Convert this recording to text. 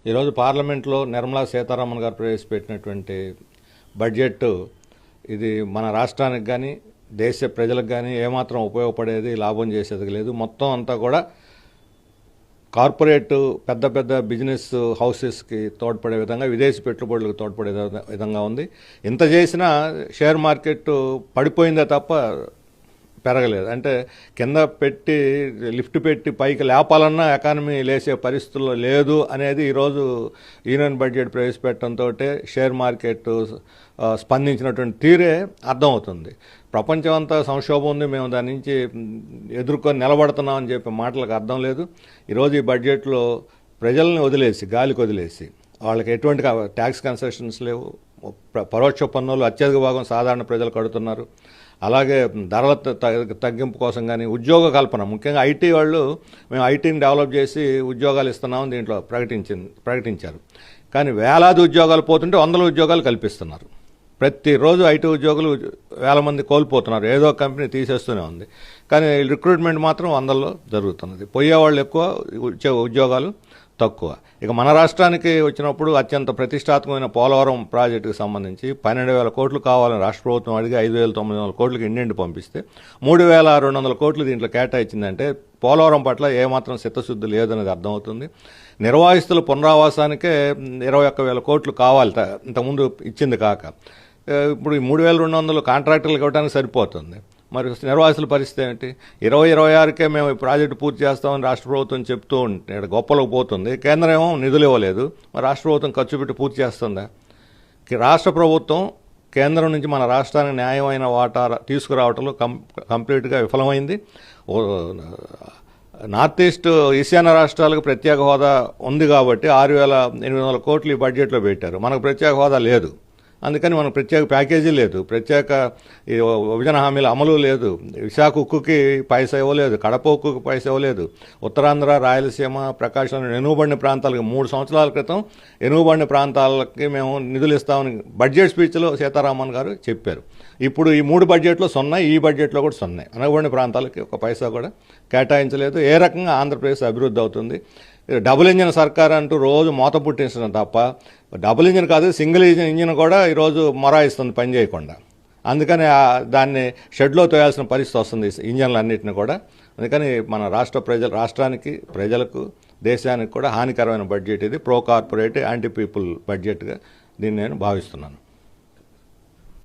ఈరోజు పార్లమెంట్లో నిర్మలా సీతారామన్ గారు ప్రవేశపెట్టినటువంటి బడ్జెట్ ఇది మన రాష్ట్రానికి కానీ దేశ ప్రజలకు కానీ ఏమాత్రం ఉపయోగపడేది లాభం చేసేది లేదు. మొత్తం అంతా కూడా కార్పొరేట్ పెద్ద పెద్ద బిజినెస్ హౌసెస్కి తోడ్పడే విధంగా, విదేశీ పెట్టుబడులకు తోడ్పడే విధంగా ఉంది. ఇంత చేసినా షేర్ మార్కెట్ పడిపోయిందే తప్ప పెరగలేదు. అంటే కింద పెట్టి లిఫ్ట్ పెట్టి పైకి లేపాలన్నా ఎకానమీ లేసే పరిస్థితుల్లో లేదు అనేది ఈరోజు యూనియన్ బడ్జెట్ ప్రవేశపెట్టడంతో షేర్ మార్కెట్ స్పందించినటువంటి తీరే అర్థమవుతుంది. ప్రపంచం అంతా సంక్షోభం ఉంది, మేము దాని నుంచి ఎదుర్కొని నిలబడుతున్నామని చెప్పే మాటలకు అర్థం లేదు. ఈరోజు ఈ బడ్జెట్లో ప్రజల్ని వదిలేసి, గాలికి వదిలేసి, వాళ్ళకి ఎటువంటి ట్యాక్స్ కన్సెషన్స్ లేవు. పరోక్ష పన్నులు అత్యధిక భాగం సాధారణ ప్రజలు కడుతున్నారు. అలాగే ధరల తగ్గింపు కోసం కానీ, ఉద్యోగ కల్పన, ముఖ్యంగా ఐటీ వాళ్ళు మేము ఐటీని డెవలప్ చేసి ఉద్యోగాలు ఇస్తున్నామని దీంట్లో ప్రకటించారు. కానీ వేలాది ఉద్యోగాలు పోతుంటే వందల ఉద్యోగాలు కల్పిస్తున్నారు. ప్రతిరోజు ఐటీ ఉద్యోగులు వేల మంది కోల్పోతున్నారు. ఏదో కంపెనీ తీసేస్తూనే ఉంది. కానీ రిక్రూట్మెంట్ మాత్రం వందల్లో జరుగుతున్నది. పోయేవాళ్ళు ఎక్కువ, ఉద్యోగాలు తక్కువ. ఇక మన రాష్ట్రానికి వచ్చినప్పుడు అత్యంత ప్రతిష్టాత్మకమైన పోలవరం ప్రాజెక్టుకు సంబంధించి 12,000 కోట్లు కావాలని రాష్ట్ర ప్రభుత్వం అడిగి 5,900 కోట్లకి ఇండియన్ పంపిస్తే 3,200 కోట్లు దీంట్లో కేటాయించిందంటే పోలవరం పట్ల ఏమాత్రం చిత్తశుద్ధి లేదనేది అర్థమవుతుంది. నిర్వాసితుల పునరావాసానికే 21,000 కోట్లు కావాలి, ఇంతకుముందు ఇచ్చింది కాక. ఇప్పుడు ఈ 3,200 కాంట్రాక్టర్లకు ఇవ్వడానికి సరిపోతుంది. మరి నిర్వాసితుల పరిస్థితి ఏంటి? 2026కే మేము ఈ ప్రాజెక్టు పూర్తి చేస్తామని రాష్ట్ర ప్రభుత్వం చెప్తూ ఉంటే గొప్పలకు పోతుంది. కేంద్రం ఏమో నిధులు ఇవ్వలేదు. మరి రాష్ట్ర ప్రభుత్వం ఖర్చు పెట్టి పూర్తి చేస్తుందా? రాష్ట్ర ప్రభుత్వం కేంద్రం నుంచి మన రాష్ట్రానికి న్యాయమైన వాటా తీసుకురావడంలో కంప్లీట్గా విఫలమైంది. నార్త్ ఈస్ట్ ఈశాన్య రాష్ట్రాలకు ప్రత్యేక హోదా ఉంది కాబట్టి 6,800 కోట్లు ఈ బడ్జెట్లో పెట్టారు. మనకు ప్రత్యేక హోదా లేదు. అందుకని మనకు ప్రత్యేక ప్యాకేజీ లేదు, ప్రత్యేక విభజన హామీల అమలు లేదు. విశాఖ ఉక్కుకి పైసా ఇవ్వలేదు, కడప ఉక్కుకి పైసా ఇవ్వలేదు. ఉత్తరాంధ్ర, రాయలసీమ, ప్రకాశం ఎనుగుబడిన ప్రాంతాలకు 3 సంవత్సరాల క్రితం ఎనుగుబడిన ప్రాంతాలకి మేము నిధులు ఇస్తామని బడ్జెట్ స్పీచ్లో సీతారామన్ గారు చెప్పారు. ఇప్పుడు ఈ 3 బడ్జెట్లో 0, ఈ బడ్జెట్లో కూడా 0. వెనుకబడిన ప్రాంతాలకి ఒక పైసా కూడా కేటాయించలేదు. ఏ రకంగా ఆంధ్రప్రదేశ్ అభివృద్ధి అవుతుంది? డబుల్ ఇంజిన్ సర్కార్ అంటూ రోజు మూత పుట్టించడం తప్ప, డబుల్ ఇంజిన్ కాదు సింగిల్ ఇంజిన్ కూడా ఈరోజు మొరాయిస్తుంది పని చేయకుండా. అందుకని దాన్ని షెడ్లో తోయాల్సిన పరిస్థితి వస్తుంది ఇంజన్లు అన్నింటినీ కూడా. అందుకని మన రాష్ట్రానికి, ప్రజలకు, దేశానికి కూడా హానికరమైన బడ్జెట్ ఇది. ప్రో కార్పొరేట్, యాంటీ పీపుల్ బడ్జెట్గా దీన్ని నేను భావిస్తున్నాను.